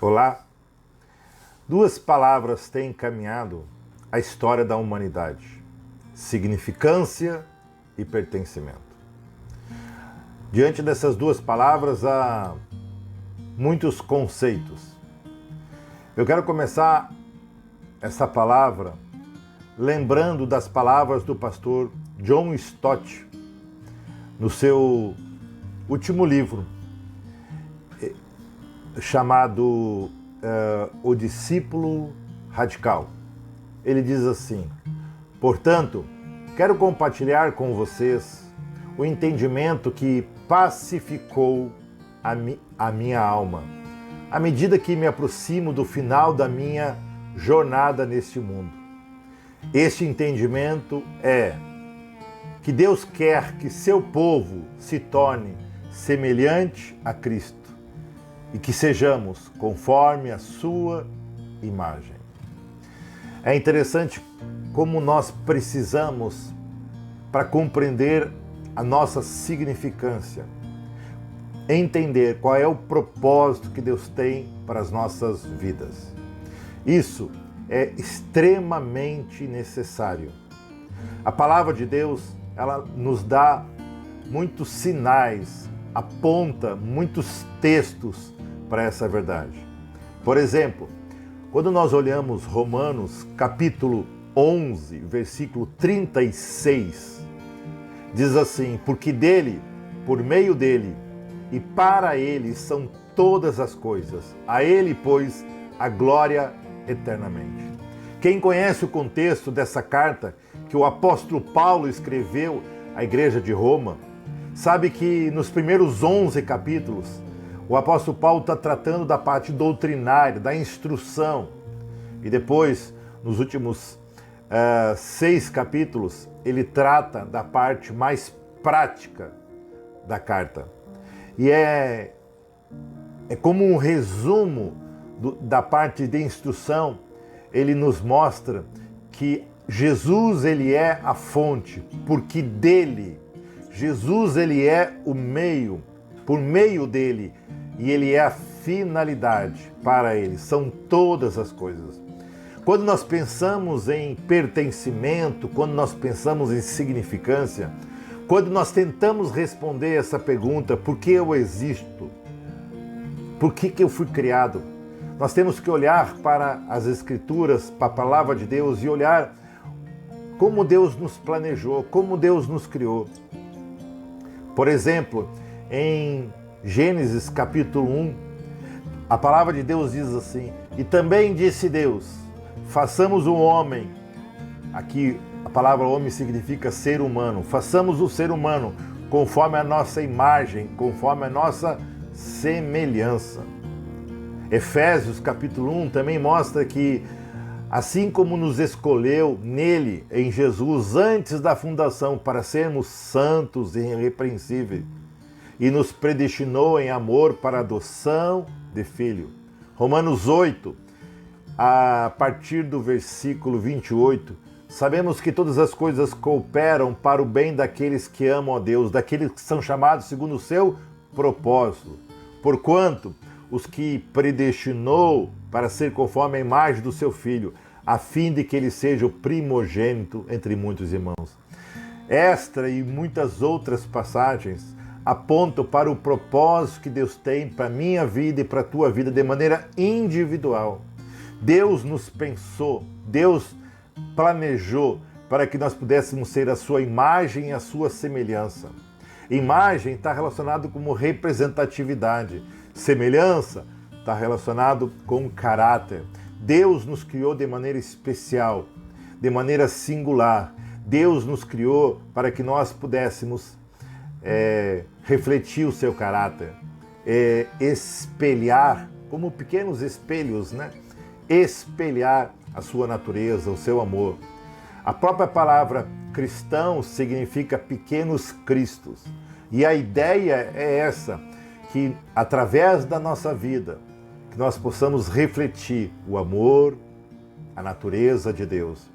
Olá! Duas palavras têm encaminhado a história da humanidade: significância e pertencimento. Diante dessas duas palavras há muitos conceitos. Eu quero começar essa palavra lembrando das palavras do pastor John Stott no seu último livro, chamado O Discípulo Radical. Ele diz assim: portanto, quero compartilhar com vocês o entendimento que pacificou a minha alma, à medida que me aproximo do final da minha jornada neste mundo. Este entendimento é que Deus quer que seu povo se torne semelhante a Cristo e que sejamos conforme a sua imagem. É interessante como nós precisamos, para compreender a nossa significância, entender qual é o propósito que Deus tem para as nossas vidas. Isso é extremamente necessário. A palavra de Deus, ela nos dá muitos sinais, aponta muitos textos para essa verdade. Por exemplo, quando nós olhamos Romanos capítulo 11, versículo 36, diz assim: porque dele, por meio dele e para ele são todas as coisas, a ele, pois, a glória eternamente. Quem conhece o contexto dessa carta que o apóstolo Paulo escreveu à igreja de Roma, sabe que nos primeiros 11 capítulos, o apóstolo Paulo está tratando da parte doutrinária, da instrução. E depois, nos últimos 6 capítulos, ele trata da parte mais prática da carta. E é como um resumo da parte de instrução. Ele nos mostra que Jesus, ele é a fonte, porque dele, Jesus, ele é o meio, por meio dele, e ele é a finalidade para ele, são todas as coisas. Quando nós pensamos em pertencimento, quando nós pensamos em significância, quando nós tentamos responder essa pergunta, por que eu existo? Por que eu fui criado? Nós temos que olhar para as Escrituras, para a Palavra de Deus e olhar como Deus nos planejou, como Deus nos criou. Por exemplo, em Gênesis capítulo 1, a palavra de Deus diz assim: e também disse Deus, façamos o homem, aqui a palavra homem significa ser humano, façamos o ser humano conforme a nossa imagem, conforme a nossa semelhança. Efésios capítulo 1 também mostra que assim como nos escolheu nele, em Jesus, antes da fundação, para sermos santos e irrepreensíveis, e nos predestinou em amor para a adoção de filho. Romanos 8, a partir do versículo 28, sabemos que todas as coisas cooperam para o bem daqueles que amam a Deus, daqueles que são chamados segundo o seu propósito. Porquanto os que predestinou para ser conforme a imagem do seu Filho, a fim de que ele seja o primogênito entre muitos irmãos. Esta e muitas outras passagens apontam para o propósito que Deus tem para a minha vida e para a tua vida de maneira individual. Deus nos pensou, Deus planejou para que nós pudéssemos ser a sua imagem e a sua semelhança. Imagem está relacionado com representatividade. Semelhança está relacionado com caráter. Deus nos criou de maneira especial, de maneira singular. Deus nos criou para que nós pudéssemos refletir o seu caráter, espelhar, como pequenos espelhos, né? Espelhar a sua natureza, o seu amor. A própria palavra cristão significa pequenos cristos. E a ideia é essa, que através da nossa vida, que nós possamos refletir o amor, a natureza de Deus.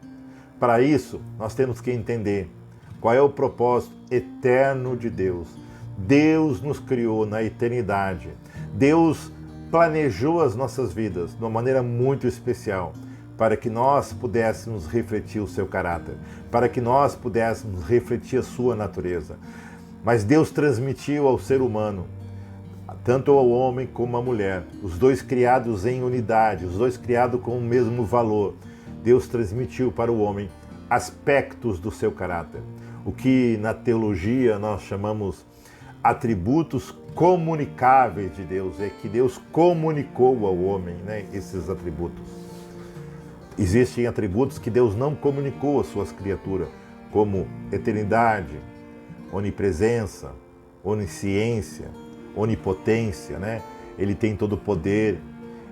Para isso, nós temos que entender qual é o propósito eterno de Deus. Deus nos criou na eternidade. Deus planejou as nossas vidas de uma maneira muito especial, para que nós pudéssemos refletir o seu caráter, para que nós pudéssemos refletir a sua natureza. Mas Deus transmitiu ao ser humano, tanto ao homem como à mulher, os dois criados em unidade, os dois criados com o mesmo valor. Deus transmitiu para o homem aspectos do seu caráter, o que na teologia nós chamamos atributos comunicáveis de Deus, é que Deus comunicou ao homem, né, esses atributos. Existem atributos que Deus não comunicou às suas criaturas, como eternidade, onipresença, onisciência, onipotência, né? Ele tem todo o poder,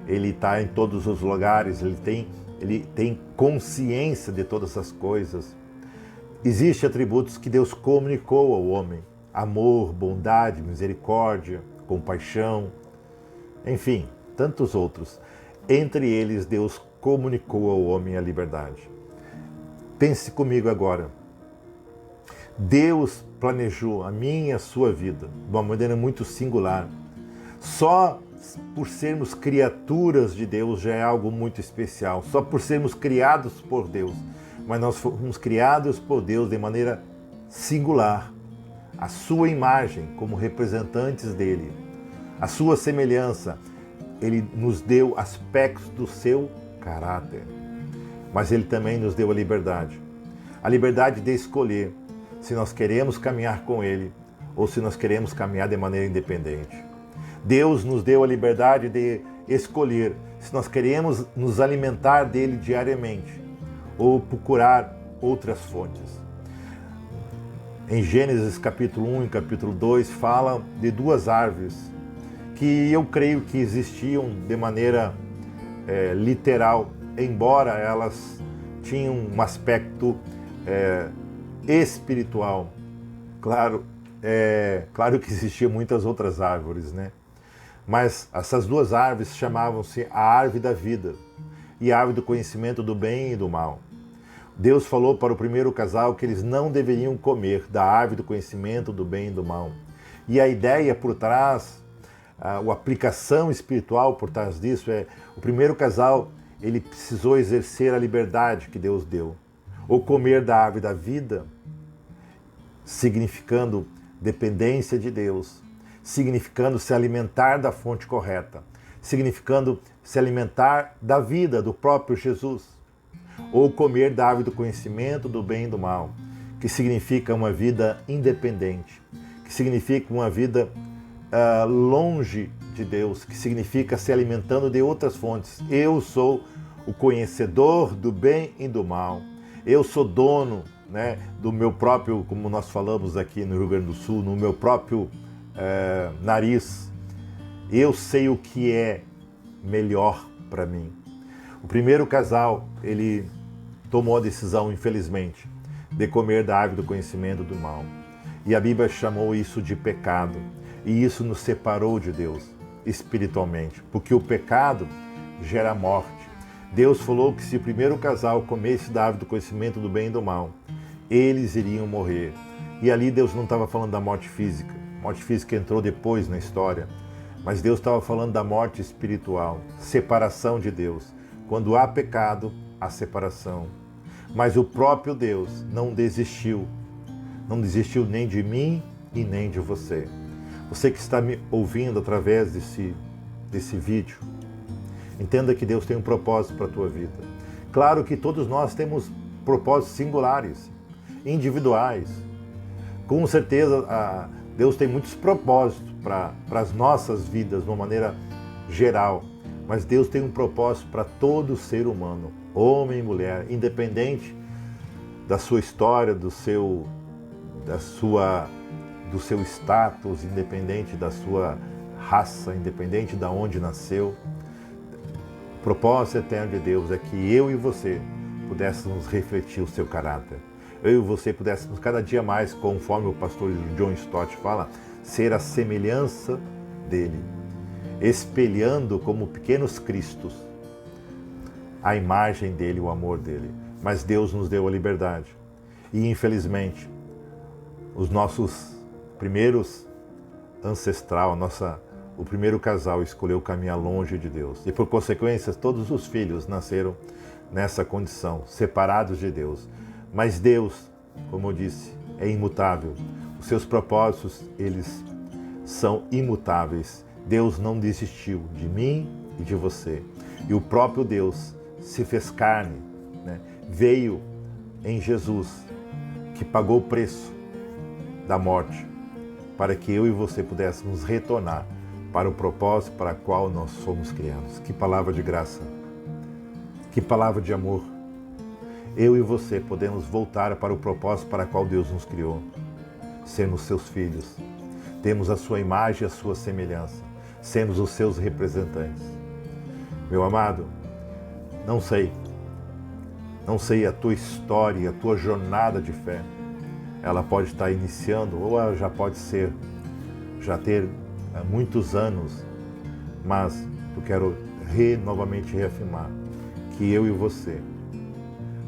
ele está em todos os lugares, ele tem consciência de todas as coisas. Existem atributos que Deus comunicou ao homem: amor, bondade, misericórdia, compaixão, enfim, tantos outros. Entre eles, Deus comunicou ao homem a liberdade. Pense comigo agora. Deus planejou a minha e a sua vida de uma maneira muito singular. Só por sermos criaturas de Deus já é algo muito especial. Só por sermos criados por Deus. Mas nós fomos criados por Deus de maneira singular. A sua imagem como representantes dele. A sua semelhança. Ele nos deu aspectos do seu caráter. Mas ele também nos deu a liberdade. A liberdade de escolher se nós queremos caminhar com ele ou se nós queremos caminhar de maneira independente. Deus nos deu a liberdade de escolher se nós queremos nos alimentar dele diariamente ou procurar outras fontes. Em Gênesis capítulo 1 e capítulo 2 fala de duas árvores que eu creio que existiam de maneira literal, embora elas tinham um aspecto espiritual. Claro que existiam muitas outras árvores, né? Mas essas duas árvores chamavam-se a árvore da vida e a árvore do conhecimento do bem e do mal. Deus falou para o primeiro casal que eles não deveriam comer da árvore do conhecimento do bem e do mal. E a ideia por trás, a aplicação espiritual por trás disso o primeiro casal, ele precisou exercer a liberdade que Deus deu. Ou comer da árvore da vida, significando dependência de Deus, significando se alimentar da fonte correta, significando se alimentar da vida do próprio Jesus, ou comer da árvore do conhecimento do bem e do mal, que significa uma vida independente, que significa uma vida longe de Deus, que significa se alimentando de outras fontes. Eu sou o conhecedor do bem e do mal. Eu sou dono, né, do meu próprio, como nós falamos aqui no Rio Grande do Sul, no meu próprio nariz. Eu sei o que é melhor para mim. O primeiro casal, ele tomou a decisão, infelizmente, de comer da árvore do conhecimento do mal. E a Bíblia chamou isso de pecado. E isso nos separou de Deus espiritualmente, porque o pecado gera morte. Deus falou que se o primeiro casal comesse da árvore do conhecimento do bem e do mal, eles iriam morrer. E ali Deus não estava falando da morte física. A morte física entrou depois na história. Mas Deus estava falando da morte espiritual, separação de Deus. Quando há pecado, há separação. Mas o próprio Deus não desistiu. Não desistiu nem de mim e nem de você. Você que está me ouvindo através desse vídeo, entenda que Deus tem um propósito para a tua vida. Claro que todos nós temos propósitos singulares, individuais. Com certeza, Deus tem muitos propósitos para as nossas vidas de uma maneira geral. Mas Deus tem um propósito para todo ser humano, homem e mulher, independente da sua história, do seu status, independente da sua raça, independente de onde nasceu. O propósito eterno de Deus é que eu e você pudéssemos refletir o seu caráter. Eu e você pudéssemos cada dia mais, conforme o pastor John Stott fala, ser a semelhança dele, espelhando como pequenos cristos a imagem dele, o amor dele. Mas Deus nos deu a liberdade. E os nossos primeiros ancestral, o primeiro casal escolheu caminhar longe de Deus. E por consequência, todos os filhos nasceram nessa condição, separados de Deus. Mas Deus, como eu disse, é imutável. Os seus propósitos, eles são imutáveis. Deus não desistiu de mim e de você. E o próprio Deus se fez carne, né? Veio em Jesus, que pagou o preço da morte, para que eu e você pudéssemos retornar para o propósito para o qual nós fomos criados. Que palavra de graça, que palavra de amor. Eu e você podemos voltar para o propósito para o qual Deus nos criou, sermos seus filhos, temos a sua imagem e a sua semelhança, sermos os seus representantes. Meu amado, não sei a tua história, a tua jornada de fé. Ela pode estar iniciando ou ela já pode já ter muitos anos, mas eu quero novamente reafirmar que eu e você,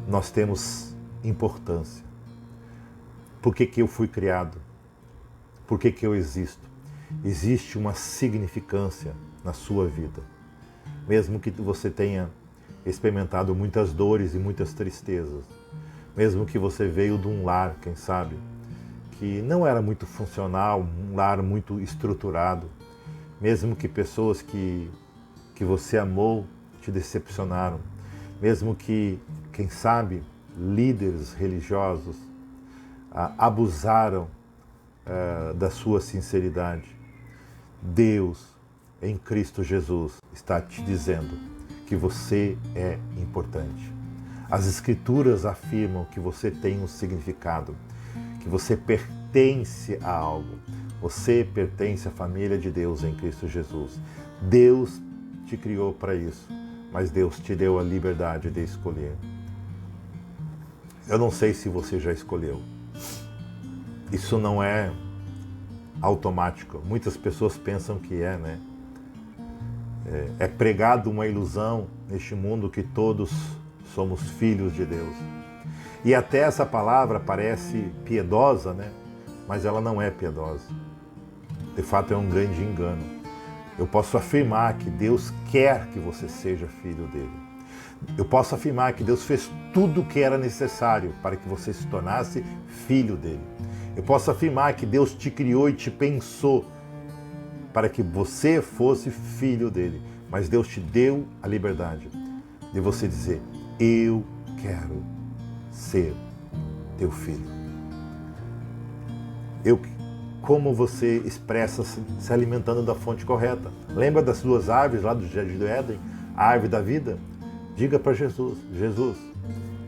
nós temos importância. Por que eu fui criado? Por que eu existo? Existe uma significância na sua vida. Mesmo que você tenha experimentado muitas dores e muitas tristezas, mesmo que você veio de um lar, quem sabe, que não era muito funcional, um lar muito estruturado, mesmo que pessoas que você amou te decepcionaram, mesmo que, quem sabe, líderes religiosos abusaram da sua sinceridade. Deus, em Cristo Jesus, está te dizendo que você é importante. As Escrituras afirmam que você tem um significado, que você pertence a algo. Você pertence à família de Deus em Cristo Jesus. Deus te criou para isso, mas Deus te deu a liberdade de escolher. Eu não sei se você já escolheu. Isso não é automático. Muitas pessoas pensam que é, né? É pregado uma ilusão neste mundo que todos somos filhos de Deus. E até essa palavra parece piedosa, né? Mas ela não é piedosa. De fato, é um grande engano. Eu posso afirmar que Deus quer que você seja filho dele. Eu posso afirmar que Deus fez tudo o que era necessário para que você se tornasse filho dele. Eu posso afirmar que Deus te criou e te pensou para que você fosse filho dele. Mas Deus te deu a liberdade de você dizer: eu quero ser teu filho. Como você expressa se alimentando da fonte correta? Lembra das duas árvores lá do Jardim do Éden? A árvore da vida? Diga para Jesus: Jesus,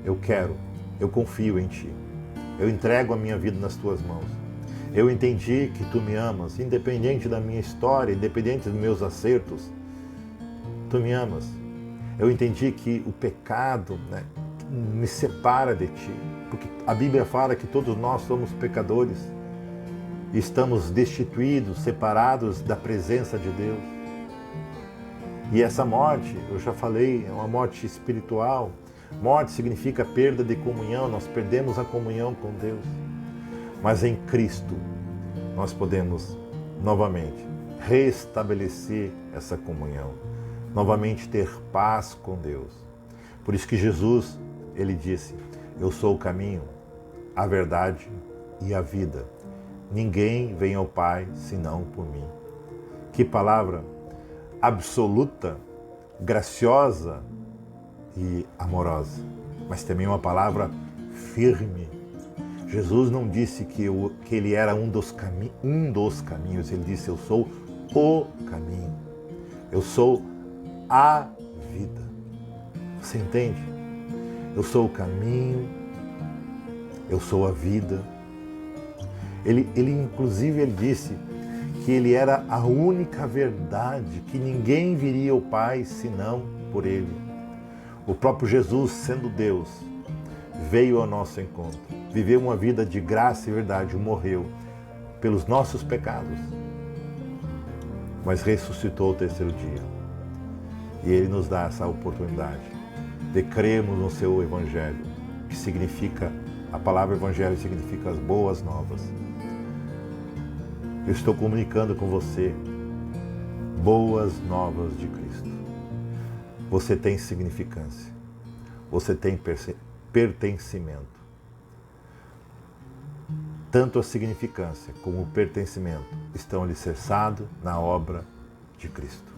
eu confio em ti. Eu entrego a minha vida nas tuas mãos. Eu entendi que tu me amas, independente da minha história, independente dos meus acertos. Tu me amas. Eu entendi que o pecado, né, me separa de ti, porque a Bíblia fala que todos nós somos pecadores e estamos destituídos, separados da presença de Deus. E essa morte, eu já falei, é uma morte espiritual. Morte significa perda de comunhão, nós perdemos a comunhão com Deus. Mas em Cristo nós podemos novamente restabelecer essa comunhão, novamente ter paz com Deus. Por isso que Jesus, ele disse: eu sou o caminho, a verdade e a vida. Ninguém vem ao Pai senão por mim. Que palavra absoluta, graciosa e amorosa, mas também uma palavra firme. Jesus não disse que ele era um dos caminhos, ele disse: eu sou o caminho, eu sou a vida. Você entende? Eu sou o caminho, eu sou a vida. Inclusive, ele disse que ele era a única verdade, que ninguém viria ao Pai senão por ele. O próprio Jesus, sendo Deus, veio ao nosso encontro, viveu uma vida de graça e verdade, morreu pelos nossos pecados, mas ressuscitou ao terceiro dia. E ele nos dá essa oportunidade de crermos no seu Evangelho, que significa, a palavra Evangelho significa as boas novas. Eu estou comunicando com você boas novas de Cristo. Você tem significância. Você tem pertencimento. Tanto a significância como o pertencimento estão alicerçados na obra de Cristo.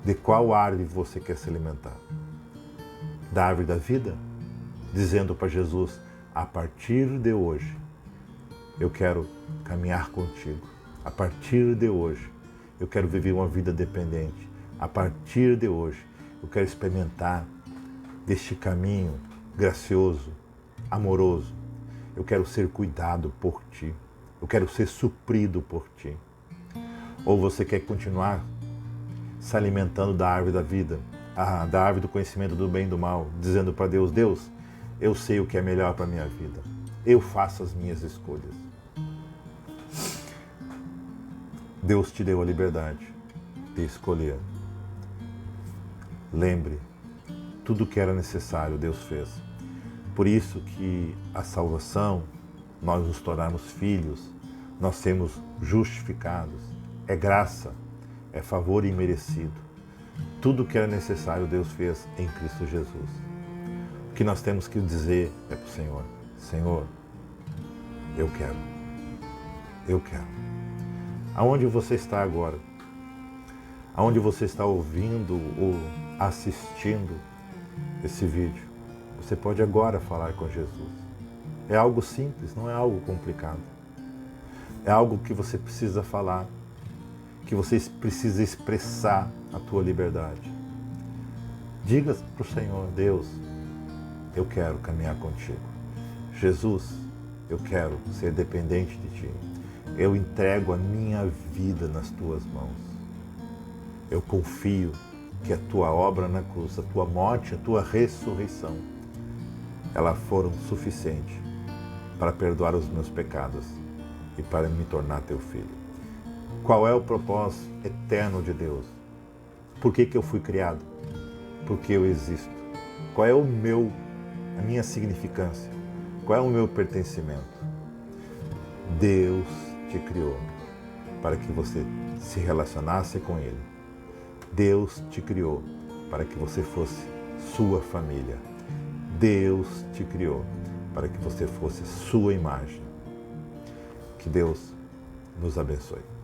De qual árvore você quer se alimentar? Da árvore da vida? Dizendo para Jesus, a partir de hoje, eu quero caminhar contigo. A partir de hoje, eu quero viver uma vida dependente. A partir de hoje, eu quero experimentar deste caminho gracioso, amoroso. Eu quero ser cuidado por ti. Eu quero ser suprido por ti. Ou você quer continuar se alimentando da árvore da vida, da árvore do conhecimento do bem e do mal, dizendo para Deus, Deus, eu sei o que é melhor para a minha vida. Eu faço as minhas escolhas. Deus te deu a liberdade de escolher. Lembre, tudo que era necessário Deus fez. Por isso que a salvação, nós nos tornarmos filhos, nós sermos justificados, é graça, é favor imerecido. Tudo que era necessário Deus fez em Cristo Jesus. O que nós temos que dizer é para o Senhor, Senhor, eu quero. Eu quero. Aonde você está agora? Aonde você está ouvindo ou assistindo esse vídeo? Você pode agora falar com Jesus. É algo simples, não é algo complicado. É algo que você precisa falar, que você precisa expressar a tua liberdade. Diga para o Senhor, Deus, eu quero caminhar contigo. Jesus, eu quero ser dependente de ti. Eu entrego a minha vida nas tuas mãos. Eu confio que a tua obra na cruz, a tua morte, a tua ressurreição, elas foram suficientes para perdoar os meus pecados e para me tornar teu filho. Qual é o propósito eterno de Deus? Por que eu fui criado? Por que eu existo? Qual é a minha significância? Qual é o meu pertencimento? Deus te criou para que você se relacionasse com Ele. Deus te criou para que você fosse sua família. Deus te criou para que você fosse sua imagem. Que Deus nos abençoe.